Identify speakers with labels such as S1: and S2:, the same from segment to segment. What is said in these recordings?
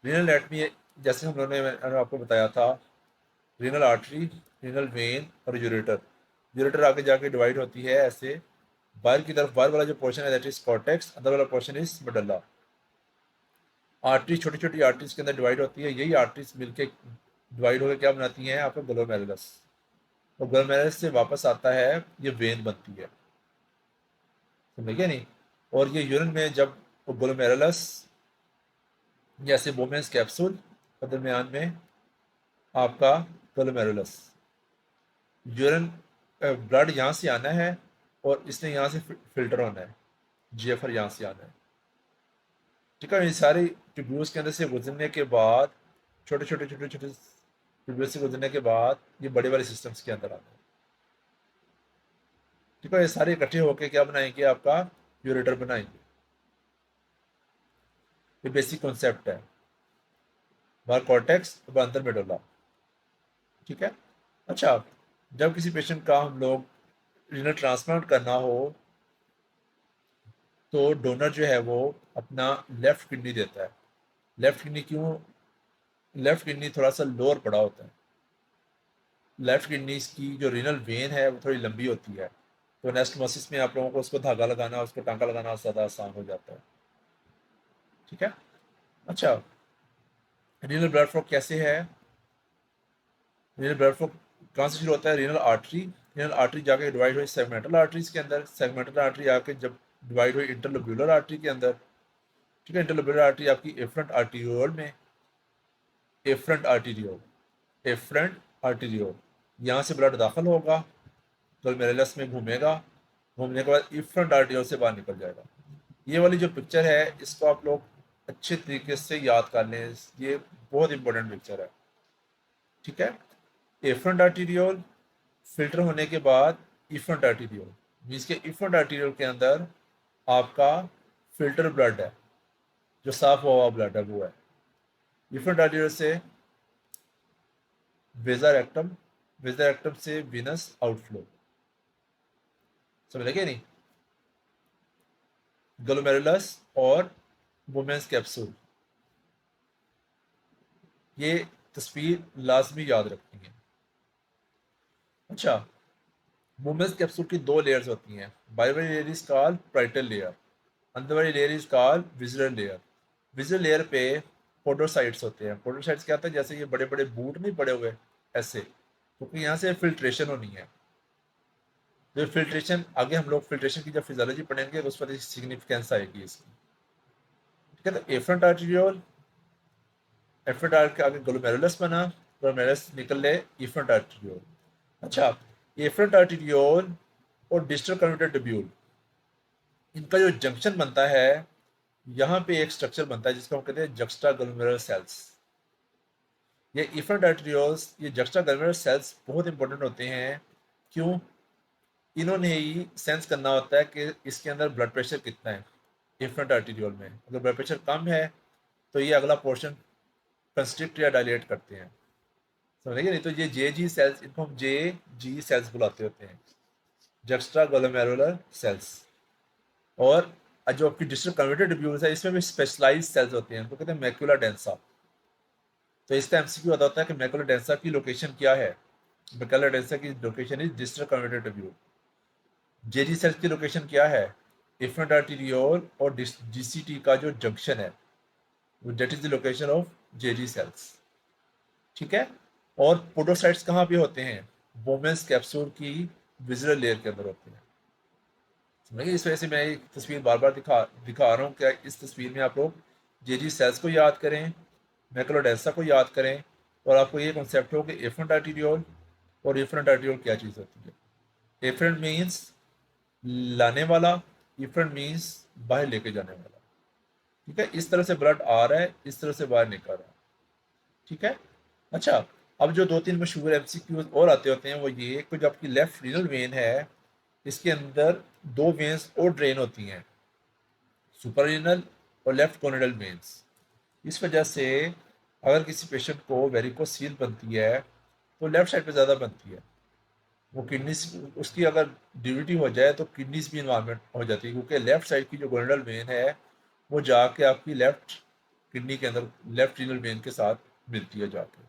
S1: Renal एटमी, जैसे हम लोगों ने मैंने आपको बताया था, रीनल आर्टरी, रीनल वेन और यूरेटर। यूरेटर आगे जाके डिवाइड होती है ऐसे, बाहर की तरफ, बाहर वाला जो पोर्शन है दैट इज कॉर्टेक्स, अंदर वाला पोर्शन इज मेडुल्ला। आर्टरी छोटी छोटी आर्टरीज के अंदर डिवाइड होती है, यही आर्टरीज मिलके डिवाइड होकर क्या बनाती हैं आपका ग्लोमेरुलस, और ग्लोमेरुलस से वापस आता है, ये वेन बनती है। समझ गए नहीं? और ये यूरिन में जब ग्लोमेरुलस, जैसे वोमेन्स कैप्सूल और दरमियान में आपका ग्लोमेरुलस, यूरिन ब्लड यहाँ से आना है और इसने यहाँ से फिल्टर होना है, जीएफआर यहाँ से आना है। ठीक है, ये सारी ट्यूब्यूल्स के अंदर से गुजरने के बाद, छोटे छोटे छोटे छोटे ट्यूब्यूल्स से गुजरने के बाद ये बड़े वाले सिस्टम्स के अंदर आना है। ठीक है, ये सारे इकट्ठे होकर क्या बनाएंगे आपका यूरेटर बनाएंगे। ये बेसिक कॉन्सेप्ट है, बाहर कॉर्टेक्स और अंदर मेडुला। ठीक है। अच्छा, जब किसी पेशेंट का हम लोग रीनल ट्रांसप्लांट करना हो तो डोनर जो है वो अपना लेफ्ट किडनी देता है। लेफ्ट किडनी क्यों? लेफ्ट किडनी थोड़ा सा लोअर पड़ा होता है। लेफ्ट किडनी की जो रीनल वेन है वो थोड़ी लंबी होती है, तो एनास्टोमोसिस में आप लोगों को उसको धागा लगाना, उसको टांका लगाना ज़्यादा आसान हो जाता है। ठीक है। अच्छा, रीनल ब्लड फ्लो कैसे है? रीनल ब्लड फ्लो कहाँ से शुरू होता है? Renal artery. रीनल आर्टरी जाके डिवाइड हुई सेगमेंटल आर्टरीज के अंदर, सेगमेंटल आर्टरी आके जब डिवाइड हुई इंटरलोब्यूलर आर्टरी के अंदर। ठीक है, इंटरलोब्यूलर आर्टरी आपकी एफरंट आर्टीरियोल में, एफरंट आर्टीरियोल, एफरंट आर्टीरियोल, यहाँ से ब्लड दाखिल होगा, ग्लोमेरुलस में घूमेगा, घूमने के बाद इफरंट आर्टीरियोल से बाहर निकल जाएगा। ये वाली जो पिक्चर है इसको आप लोग अच्छे तरीके से याद कर लें, ये बहुत इंपॉर्टेंट पिक्चर है। ठीक है, एफरंट आर्टीरियोल फिल्टर होने के बाद इफरंट आर्टीरियोल, मीन्स के इफरंट आर्टीरियोल के अंदर आपका फिल्टर ब्लड है, जो साफ हुआ हुआ ब्लड है वो है। इफरंट आर्टीरियोल से वेजा रेक्टम, वेजा रेक्टम से विनस आउटफ्लो। समझ लगे नहीं? ग्लोमेरुलस और वुमेन्स कैप्सूल, ये तस्वीर लाजमी याद रखनी है। अच्छा, वुमेन्स कैप्सूल की दो लेयर्स होती हैं, बाहर वाली layer is called parietal layer, अंदर वाली layer is called visual layer. Visual layer पे पोडोसाइट्स होते हैं। पोडोसाइट्स क्या होता है? जैसे ये बड़े बड़े बूट नहीं पड़े हुए ऐसे, क्योंकि यहाँ से फिल्ट्रेशन होनी है। जो फिल्ट्रेशन, आगे हम लोग फिल्ट्रेशन की जब फिजियोलॉजी पढ़ेंगे तो उस पर सिग्निफिकेंस आएगी इसकी। ठीक है, तो एफरंट आर्टीरियोल, एफरंट आर्ट के आगे ग्लोमेरुलस बना, ग्लोमेरुलस निकल ले एफरंट आर्टीरियोल। अच्छा, एफरंट आर्टीरियोल और डिस्टल कन्वर्टेड ट्यूब्यूल, इनका जो जंक्शन बनता है, यहाँ पे एक स्ट्रक्चर बनता है जिसको हम कहते हैं जक्स्टा ग्लोमेरुलर सेल्स। ये एफरंट आर्टीरियोल्स, ये जक्स्टा ग्लोमेरुलर सेल्स बहुत इंपॉर्टेंट होते हैं। क्यों? इन्होंने ही सेंस करना होता है कि इसके अंदर ब्लड प्रेशर कितना है। एफरंट आर्टीरियोल में अगर ब्लड प्रेशर कम है तो ये अगला पोर्शन कंस्ट्रिक्ट या डायलेट करते हैं। समझेंगे नहीं? तो ये जे जी सेल्स, इनको हम जे जी सेल्स बुलाते होते हैं, जक्स्ट्रा ग्लोमेरुलर सेल्स। और जो आपकी डिस्टल कन्वर्टेड ट्यूब्यूल्स है इसमें भी स्पेशलाइज सेल्स होते हैं, उनको कहते हैं मैक्यूला डेंसा। तो इसका एमसीक्यू होता है कि मैक्यूला डेंसा की लोकेशन क्या है? मैक्यूला डेंसा की location is distal converted tubule. Jazzy sales की लोकेशन क्या है? इफरंट आर्टीरियोल और जीसीटी का जो जंक्शन है, that is the location of Jazzy sales. ठीक है। और पोडोसाइट्स कहाँ पे होते हैं? वोमेन्स कैप्सूल की विजुअल लेयर के अंदर होते हैं। समझिए, इस वजह से मैं एक तस्वीर बार बार दिखा दिखा रहा हूँ कि इस तस्वीर में आप लोग जेजी सेल्स को याद करें, मैकुलोडेंसा को याद करें, और आपको ये कॉन्सेप्ट हो कि एफरंट आर्टीरियोल और एफरंट आर्टीरियोल क्या चीज़ होती है। एफरंट मीन्स लाने वाला, एफरंट मीन्स बाहर लेके जाने वाला। ठीक है, इस तरह से ब्लड आ रहा है, इस तरह से बाहर निकल रहा है। ठीक है। अच्छा, अब जो दो तीन मशहूर एमसीक्यूज और आते होते हैं वो ये कि जो आपकी लेफ्ट रीनल वेन है इसके अंदर दो वेन्स और ड्रेन होती हैं, सुपररीनल और लेफ्ट कोनिडल वेन्स। इस वजह से अगर किसी पेशेंट को वेरिकोसील बनती है तो लेफ्ट साइड पे ज़्यादा बनती है। वो किडनी, उसकी अगर डिविटी हो जाए तो किडनीज भी इन्वॉल्वमेंट हो जाती है, क्योंकि लेफ्ट साइड की जो कोनिडल वेन है वो जाके आपकी लेफ्ट किडनी के अंदर लेफ्ट रीनल वेन के साथ मिलती है जाके।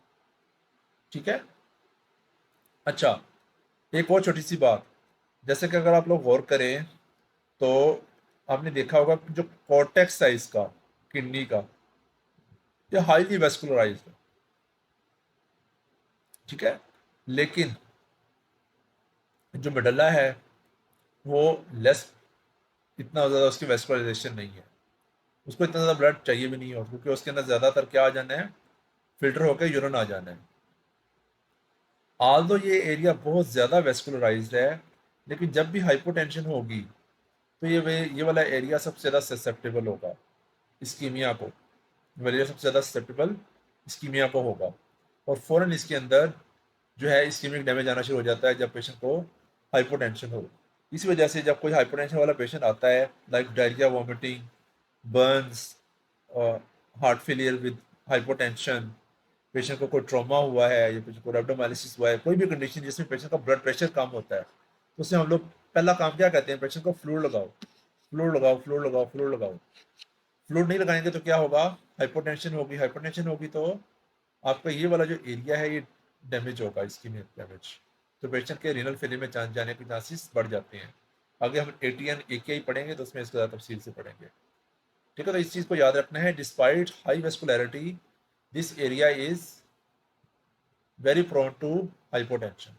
S1: ठीक है। अच्छा, एक और छोटी सी बात, जैसे कि अगर आप लोग गौर करें तो आपने देखा होगा कि जो कॉर्टेक्स है इसका, किडनी का, ये हाईली वेस्कुलराइज्ड है। ठीक है। लेकिन जो मेडल्ला है वो लेस, इतना ज़्यादा उसकी वेस्कुलराइजेशन नहीं है, उसको इतना ज़्यादा ब्लड चाहिए भी नहीं है, क्योंकि उसके अंदर ज़्यादातर क्या आ जाना है, फिल्टर होकर यूरिन आ जाना है। आल्दो ये एरिया बहुत ज़्यादा वेस्कुलराइज्ड है, लेकिन जब भी हाइपोटेंशन होगी तो ये वाला एरिया सबसे ज़्यादा ससेप्टेबल होगा इस्कीमिया को, वलिया सबसे ज़्यादा ससेप्टेबल इस्कीमिया को होगा, और फ़ौरन इसके अंदर जो है इस्कीमिक डैमेज आना शुरू हो जाता है जब पेशेंट को हाइपोटेंशन हो। इस वजह से जब कोई हाइपोटेंशन वाला पेशेंट आता है, like diarrhoea, vomiting, Burns, heart failure with hypotension, patient को कोई ट्रॉमा हुआ है या पेशेंट को रेब्डोमाइलिसिस हुआ है, कोई भी कंडीशन जिसमें पेशेंट का ब्लड प्रेशर कम होता है, तो उसमें हम लोग पहला काम क्या कहते हैं, पेशेंट को फ्लूइड लगाओ, फ्लूइड लगाओ, फ्लूइड लगाओ, फ्लूइड लगाओ। फ्लूइड नहीं लगाएंगे तो क्या होगा, हाइपोटेंशन होगी, हाइपोटेंशन होगी तो आपका ये वाला जो एरिया है ये डैमेज होगा, इस्कीमिक डैमेज, तो पेशेंट के रीनल फेलियर में चांस जाने के चांसेस बढ़ जाते हैं। आगे हम एटीएन एकेआई पढ़ेंगे तो उसमें इसको ज़्यादा तफसील से पढ़ेंगे। ठीक है, तो इस चीज़ को याद रखना है, despite high vascularity this area is very prone to hypotension.